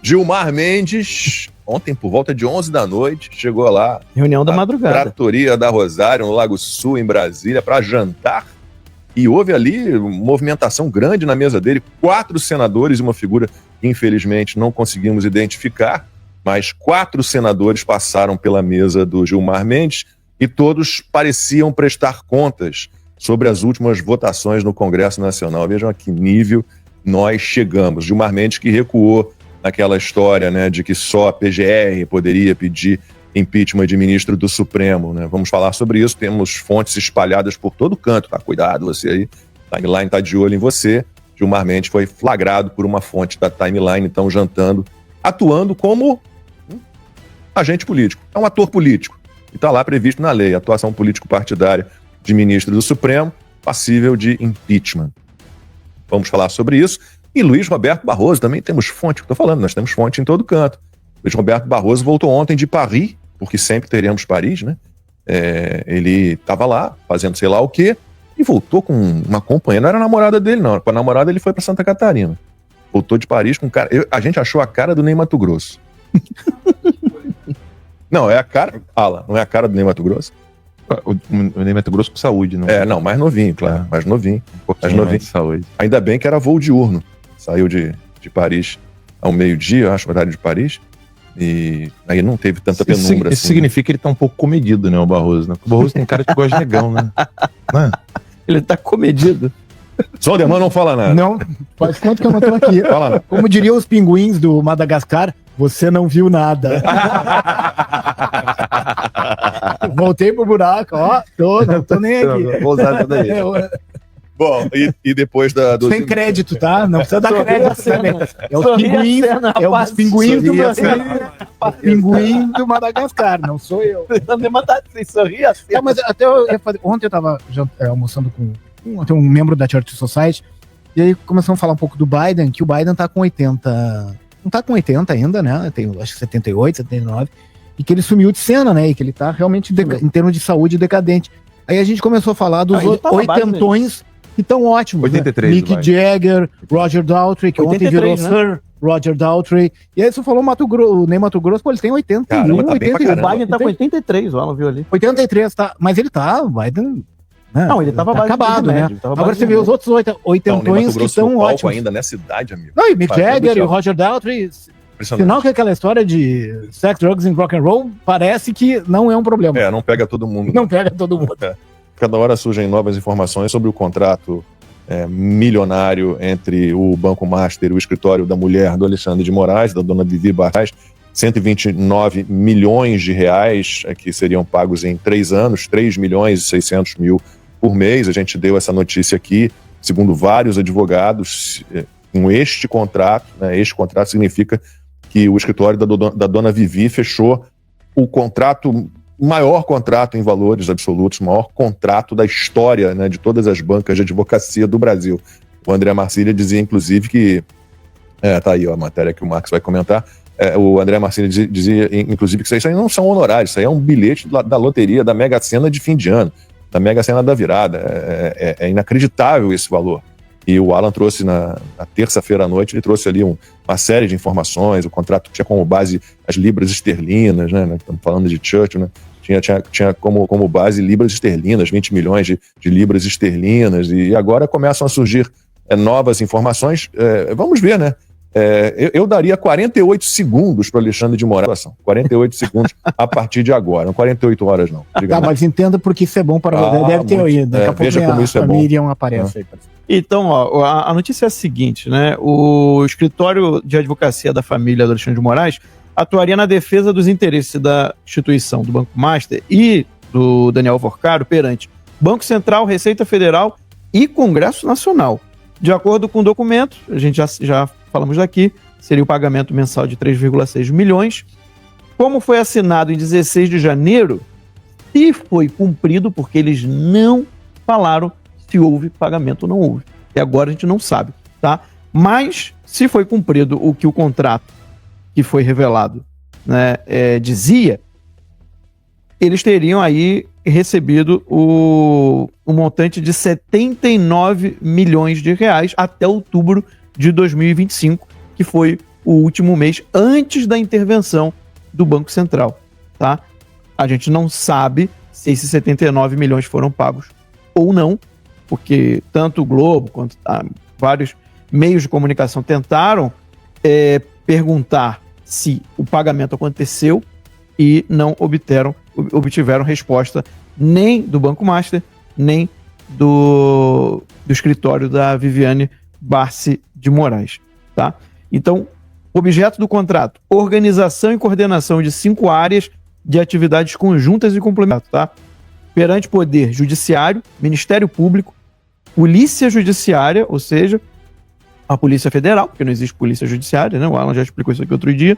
Gilmar Mendes, ontem por volta de 11 da noite, chegou lá. Reunião da madrugada. Tratoria da Rosário, no Lago Sul, em Brasília, para jantar. E houve ali movimentação grande na mesa dele. 4 senadores e uma figura que, infelizmente, não conseguimos identificar. Mas 4 senadores passaram pela mesa do Gilmar Mendes e todos pareciam prestar contas sobre as últimas votações no Congresso Nacional. Vejam a que nível nós chegamos. Gilmar Mendes que recuou naquela história, né, de que só a PGR poderia pedir impeachment de ministro do Supremo, né? Vamos falar sobre isso, temos fontes espalhadas por todo canto, tá? Cuidado, você aí, Timeline tá de olho em você. Gilmar Mendes foi flagrado por uma fonte da Timeline, então jantando, atuando como agente político, é um ator político, e tá lá previsto na lei, atuação político-partidária de ministro do Supremo, passível de impeachment. Vamos falar sobre isso. E Luiz Roberto Barroso, também temos fonte, que eu estou falando, nós temos fonte em todo canto. Luiz Roberto Barroso voltou ontem de Paris, porque sempre teremos Paris, né? Ele estava lá, fazendo sei lá o quê, e voltou com uma companheira, não era a namorada dele não, com a namorada ele foi para Santa Catarina. Voltou de Paris com um cara, a gente achou a cara do Ney Matogrosso. Não, é a cara, não é a cara do Ney Matogrosso? O Ney Matogrosso com saúde, não? Não, mais novinho, claro, mais novinho. Mais novinho de saúde. Ainda bem que era voo diurno. Saiu de Paris ao meio-dia, eu acho, horário de Paris. E aí não teve tanta penumbra assim. Isso significa que ele tá um pouco comedido, né, o Barroso, né? O Barroso tem cara que gosta de negão, né? Ele tá comedido. Sonderman não fala nada. Não, faz quanto que eu não tô aqui. Fala nada. Como diriam os pinguins do Madagascar, você não viu nada. Voltei pro buraco, ó, não tô nem aqui. Vou usar tudo aí. Bom, e depois do... Sem crédito, tá? Não precisa dar crédito também. É os pinguins, os pinguins do Brasil. O pinguim do Madagascar, não sou eu. Mas até ontem eu tava almoçando com um membro da Church Society, e aí começamos a falar um pouco do Biden, que o Biden tá com 80... Não tá com 80 ainda, né? Tem acho que 78, 79, e que ele sumiu de cena, né? E que ele tá realmente, em termos de saúde, decadente. Aí a gente começou a falar dos oitentões que estão ótimos. 83, né? Mick Jagger, Roger Daltrey, que 83, ontem virou Sir Roger Daltrey. E aí você falou o Ney Matogrosso, pô, ele tem 81, Caramba, tá 82. O Biden tá com 83, o Alan viu ali. 83, tá. Mas ele tá, o Biden... Não, ele tava acabado, né? Agora você vê os outros oitentões que estão ótimos. Ainda nessa idade, amigo. Não, e Mick Jagger e o Roger Daltrey... Sinal que aquela história de sex, drugs and rock and roll parece que não é um problema. Não pega todo mundo. Não pega todo mundo. Cada hora surgem novas informações sobre o contrato milionário entre o Banco Master e o escritório da mulher do Alexandre de Moraes, da dona Vivi Barrais, 129 milhões de reais que seriam pagos em 3 anos, 3 milhões e 600 mil por mês. A gente deu essa notícia aqui, segundo vários advogados, com este contrato, né, este contrato significa que o escritório da dona Vivi fechou o maior contrato em valores absolutos, o maior contrato da história, né, de todas as bancas de advocacia do Brasil. O André Marcília dizia, inclusive, que... tá aí ó, a matéria que o Marcos vai comentar. O André Marcília dizia, inclusive, que isso aí não são honorários, isso aí é um bilhete da loteria da Mega Sena de fim de ano, da Mega Sena da virada. É inacreditável esse valor. E o Alan trouxe na terça-feira à noite, ele trouxe ali uma série de informações. O contrato tinha como base as libras esterlinas, né? Estamos falando de Churchill, né? Tinha como base libras esterlinas, 20 milhões de libras esterlinas, e agora começam a surgir novas informações. Vamos ver, né? Eu daria 48 segundos para Alexandre de Moraes. 48 segundos a partir de agora, não 48 horas não. Mas entenda porque isso é bom para você. Deve ter aí. Daqui a pouco como isso a Miriam aparece aí. Então, ó, a notícia é a seguinte, né? O escritório de advocacia da família do Alexandre de Moraes atuaria na defesa dos interesses da instituição do Banco Master e do Daniel Forcaro perante Banco Central, Receita Federal e Congresso Nacional. De acordo com o documento, a gente já falamos daqui, seria o pagamento mensal de 3,6 milhões. Como foi assinado em 16 de janeiro, se foi cumprido, porque eles não falaram se houve pagamento ou não houve. E agora a gente não sabe, tá? Mas, se foi cumprido o que o contrato que foi revelado, né, dizia, eles teriam aí recebido o montante de 79 milhões de reais até outubro de 2025, que foi o último mês antes da intervenção do Banco Central, tá? A gente não sabe se esses 79 milhões foram pagos ou não, porque tanto o Globo quanto vários meios de comunicação tentaram perguntar se o pagamento aconteceu e não obtiveram resposta nem do Banco Master, nem do escritório da Viviane Barsi de Moraes, tá? Então, objeto do contrato: organização e coordenação de 5 áreas de atividades conjuntas e complementares, tá? Perante Poder Judiciário, Ministério Público, Polícia Judiciária, ou seja, a Polícia Federal, porque não existe Polícia Judiciária, né? O Alan já explicou isso aqui outro dia.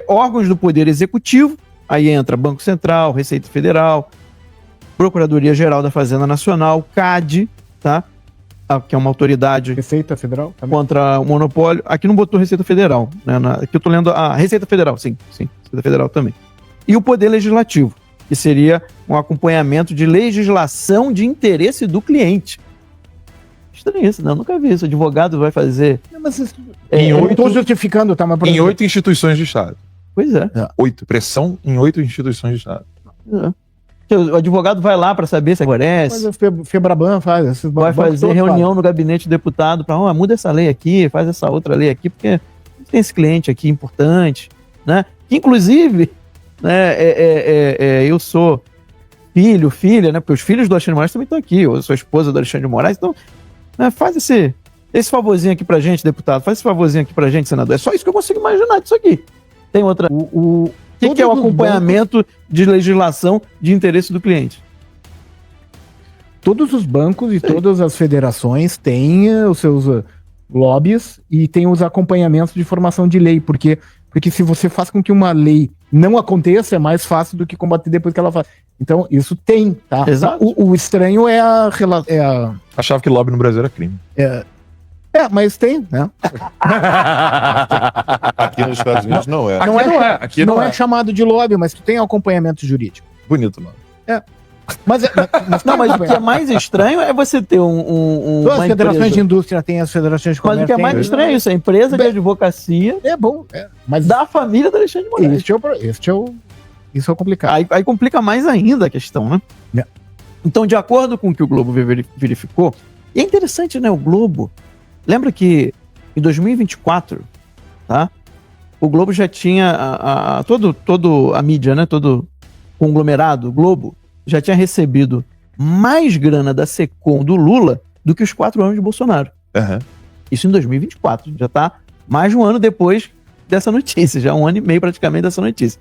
Órgãos do Poder Executivo, aí entra Banco Central, Receita Federal, Procuradoria-Geral da Fazenda Nacional, CAD, tá? Que é uma autoridade Receita Federal também. Contra o monopólio. Aqui não botou Receita Federal, né? Aqui eu tô lendo a Receita Federal, sim, Receita Federal também. E o Poder Legislativo, que seria um acompanhamento de legislação de interesse do cliente. Estranho isso, não? Nunca vi isso. O advogado vai fazer... Não, mas eu estou justificando, tá? Mas Em 8 instituições de Estado. Pois é. 8. Pressão em 8 instituições de Estado. O advogado vai lá para saber se favorece. Mas o Febraban faz. Vai fazer reunião no gabinete do deputado para muda essa lei aqui, faz essa outra lei aqui, porque tem esse cliente aqui importante, né? Que, inclusive, né, eu sou filha, né? Porque os filhos do Alexandre de Moraes também estão aqui. Eu sou esposa do Alexandre de Moraes, então, né, faz esse favorzinho aqui pra gente, deputado. Faz esse favorzinho aqui pra gente, senador. É só isso que eu consigo imaginar disso aqui. Tem outra... O que é o acompanhamento de legislação de interesse do cliente? Todos os bancos e todas as federações têm os seus lobbies e têm os acompanhamentos de formação de lei, porque se você faz com que uma lei não aconteça, é mais fácil do que combater depois que ela faz. Então, isso tem, tá? Exato. O estranho é a... Achava que lobby no Brasil era crime. Mas tem, né? Aqui nos Estados Unidos não é. Aqui não é chamado de lobby, mas tu tem acompanhamento jurídico. Bonito, mano. Mas o que é mais estranho é você ter as federações de indústria têm as federações de comércio. Mas o que é mais estranho é isso, a empresa de advocacia mas da família do Alexandre de Moraes. Isso é complicado. Aí complica mais ainda a questão, né? Então, de acordo com o que o Globo verificou, e é interessante, né, o Globo... Lembra que em 2024, tá? O Globo já tinha todo a mídia, né? Todo conglomerado, o Globo, já tinha recebido mais grana da Secom do Lula do que os 4 anos de Bolsonaro. Uhum. Isso em 2024. Já tá mais de um ano depois dessa notícia, já 1 ano e meio praticamente dessa notícia.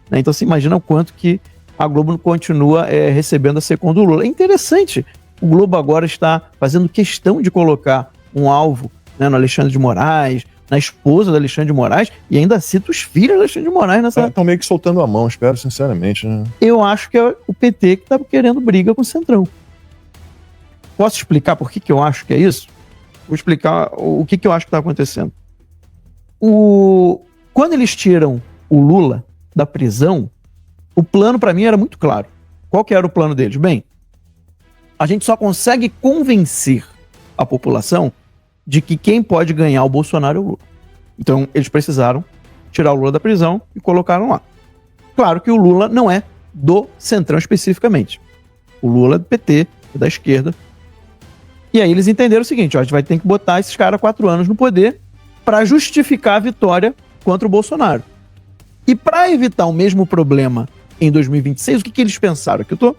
Né? Então você imagina o quanto que a Globo continua recebendo a Secom do Lula. É interessante. O Globo agora está fazendo questão de colocar um alvo, né, no Alexandre de Moraes, na esposa do Alexandre de Moraes, e ainda cita os filhos do Alexandre de Moraes nessa... Estão meio que soltando a mão, espero sinceramente, né? Eu acho que é o PT que está querendo briga com o Centrão. Posso explicar por que eu acho que é isso? Vou explicar o que eu acho que está acontecendo. Quando eles tiram o Lula da prisão, o plano para mim era muito claro. Qual que era o plano deles? Bem, a gente só consegue convencer a população de que quem pode ganhar o Bolsonaro é o Lula. Então, eles precisaram tirar o Lula da prisão e colocaram lá. Claro que o Lula não é do Centrão especificamente. O Lula é do PT, é da esquerda. E aí eles entenderam o seguinte, a gente vai ter que botar esses caras 4 anos no poder para justificar a vitória contra o Bolsonaro. E para evitar o mesmo problema em 2026, o que eles pensaram? Aqui eu estou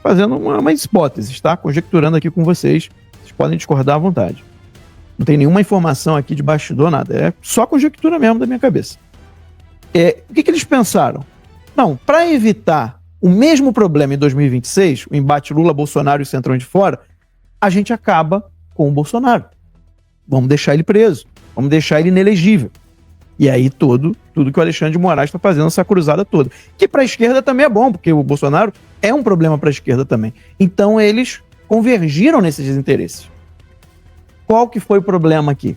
fazendo uma hipótese, tá? Conjecturando aqui com vocês. Vocês podem discordar à vontade. Não tem nenhuma informação aqui de bastidor, nada. É só conjectura mesmo da minha cabeça. O que eles pensaram? Não, para evitar o mesmo problema em 2026, o embate Lula-Bolsonaro e o Centrão de fora, a gente acaba com o Bolsonaro. Vamos deixar ele preso. Vamos deixar ele inelegível. E aí tudo que o Alexandre de Moraes está fazendo, essa cruzada toda. Que para a esquerda também é bom, porque o Bolsonaro é um problema para a esquerda também. Então eles convergiram nesses interesses. Qual que foi o problema aqui?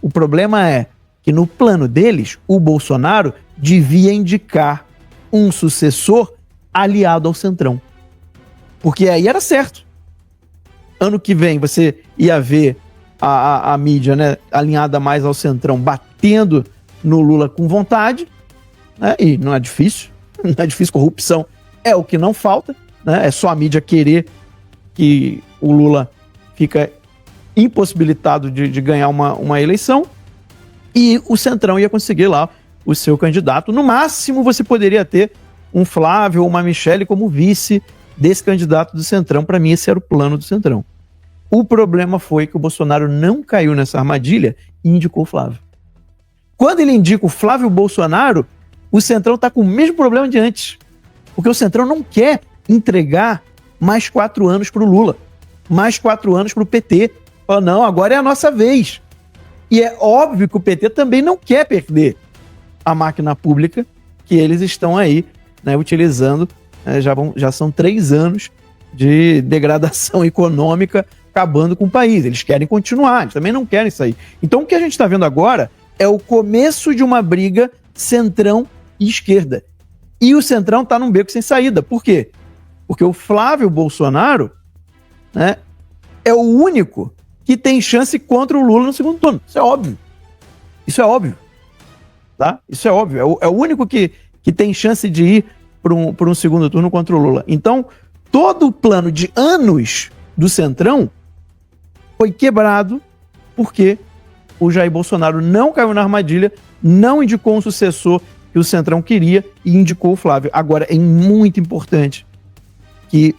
O problema é que no plano deles, o Bolsonaro devia indicar um sucessor aliado ao Centrão. Porque aí era certo. Ano que vem você ia ver a mídia, né, alinhada mais ao Centrão, batendo no Lula com vontade, né? E não é difícil, corrupção é o que não falta, né? É só a mídia querer que o Lula fica impossibilitado de ganhar uma eleição, e o Centrão ia conseguir lá o seu candidato. No máximo, você poderia ter um Flávio ou uma Michele como vice desse candidato do Centrão. Para mim, esse era o plano do Centrão. O problema foi que o Bolsonaro não caiu nessa armadilha e indicou o Flávio. Quando ele indica o Flávio Bolsonaro, o Centrão está com o mesmo problema de antes. Porque o Centrão não quer entregar mais 4 anos para o Lula, mais 4 anos para o PT. Fala, não, agora é a nossa vez. E é óbvio que o PT também não quer perder a máquina pública que eles estão aí, né, utilizando. Já são 3 anos de degradação econômica acabando com o país. Eles querem continuar, eles também não querem sair. Então o que a gente está vendo agora é o começo de uma briga centrão e esquerda. E o Centrão está num beco sem saída. Por quê? Porque o Flávio Bolsonaro, né, é o único que tem chance contra o Lula no segundo turno. Isso é óbvio. Isso é óbvio. Tá? Isso é óbvio. É o único que tem chance de ir para um segundo turno contra o Lula. Então, todo o plano de anos do Centrão foi quebrado porque o Jair Bolsonaro não caiu na armadilha, não indicou um sucessor que o Centrão queria e indicou o Flávio. Agora, é muito importante que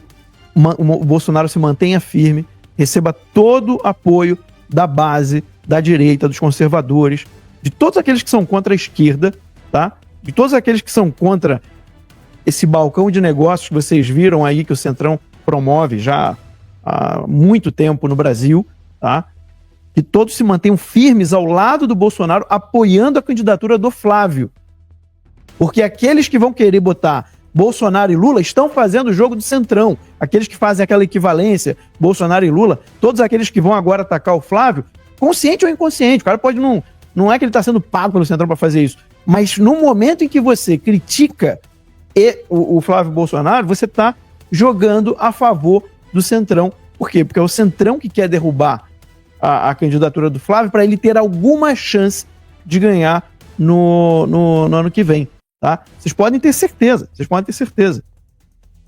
o Bolsonaro se mantenha firme, receba todo o apoio da base, da direita, dos conservadores, de todos aqueles que são contra a esquerda, tá? De todos aqueles que são contra esse balcão de negócios que vocês viram aí que o Centrão promove já há muito tempo no Brasil, tá? Que todos se mantenham firmes ao lado do Bolsonaro, apoiando a candidatura do Flávio. Porque aqueles que vão querer botar Bolsonaro e Lula estão fazendo o jogo do Centrão. Aqueles que fazem aquela equivalência, Bolsonaro e Lula, todos aqueles que vão agora atacar o Flávio, consciente ou inconsciente, o cara pode não é que ele está sendo pago pelo Centrão para fazer isso, mas no momento em que você critica o Flávio Bolsonaro, você está jogando a favor do Centrão. Por quê? Porque é o Centrão que quer derrubar a candidatura do Flávio para ele ter alguma chance de ganhar no ano que vem. Tá? Vocês podem ter certeza.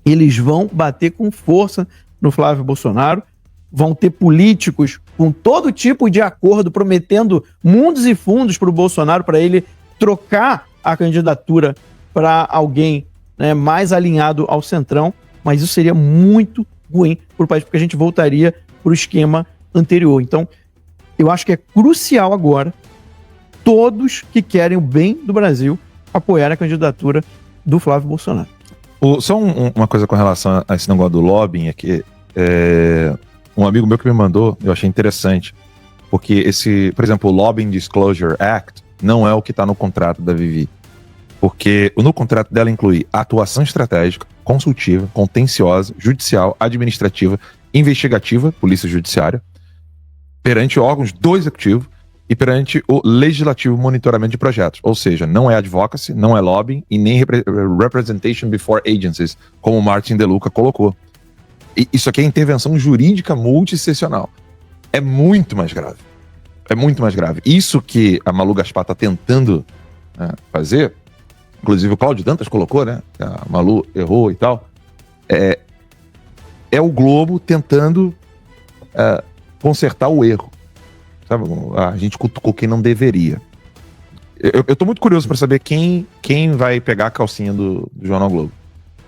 Eles vão bater com força no Flávio Bolsonaro, vão ter políticos com todo tipo de acordo prometendo mundos e fundos para o Bolsonaro, para ele trocar a candidatura para alguém, né, mais alinhado ao Centrão, mas isso seria muito ruim para o país, porque a gente voltaria para o esquema anterior. Então, eu acho que é crucial agora todos que querem o bem do Brasil apoiar a candidatura do Flávio Bolsonaro. Só uma coisa com relação a esse negócio do lobbying aqui. Um amigo meu que me mandou, eu achei interessante, porque por exemplo, o Lobbying Disclosure Act não é o que está no contrato da Vivi. Porque no contrato dela inclui atuação estratégica, consultiva, contenciosa, judicial, administrativa, investigativa, polícia judiciária, perante órgãos do executivo e perante o legislativo monitoramento de projetos. Ou seja, não é advocacy, não é lobbying e nem representation before agencies, como o Martin De Luca colocou. E isso aqui é intervenção jurídica multissessional. É muito mais grave. É muito mais grave. Isso que a Malu Gaspar está tentando fazer, inclusive o Cláudio Dantas colocou, né? A Malu errou e tal. É o Globo tentando consertar o erro. Sabe? A gente cutucou quem não deveria. Eu tô muito curioso para saber quem vai pegar a calcinha do Jornal Globo.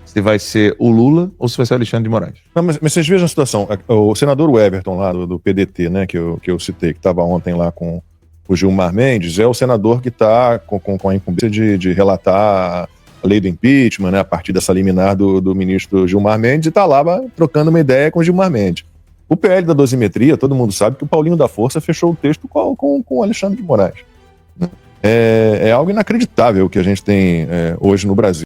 Se vai ser o Lula ou se vai ser o Alexandre de Moraes. Não, mas vocês vejam a situação. O senador Weberton lá do PDT, né, que eu citei, que estava ontem lá com o Gilmar Mendes, é o senador que está com a incumbência de relatar a lei do impeachment, né, a partir dessa liminar do ministro Gilmar Mendes, e está lá trocando uma ideia com o Gilmar Mendes. O PL da dosimetria, todo mundo sabe que o Paulinho da Força fechou o texto com o Alexandre de Moraes. É algo inacreditável que a gente tem hoje no Brasil.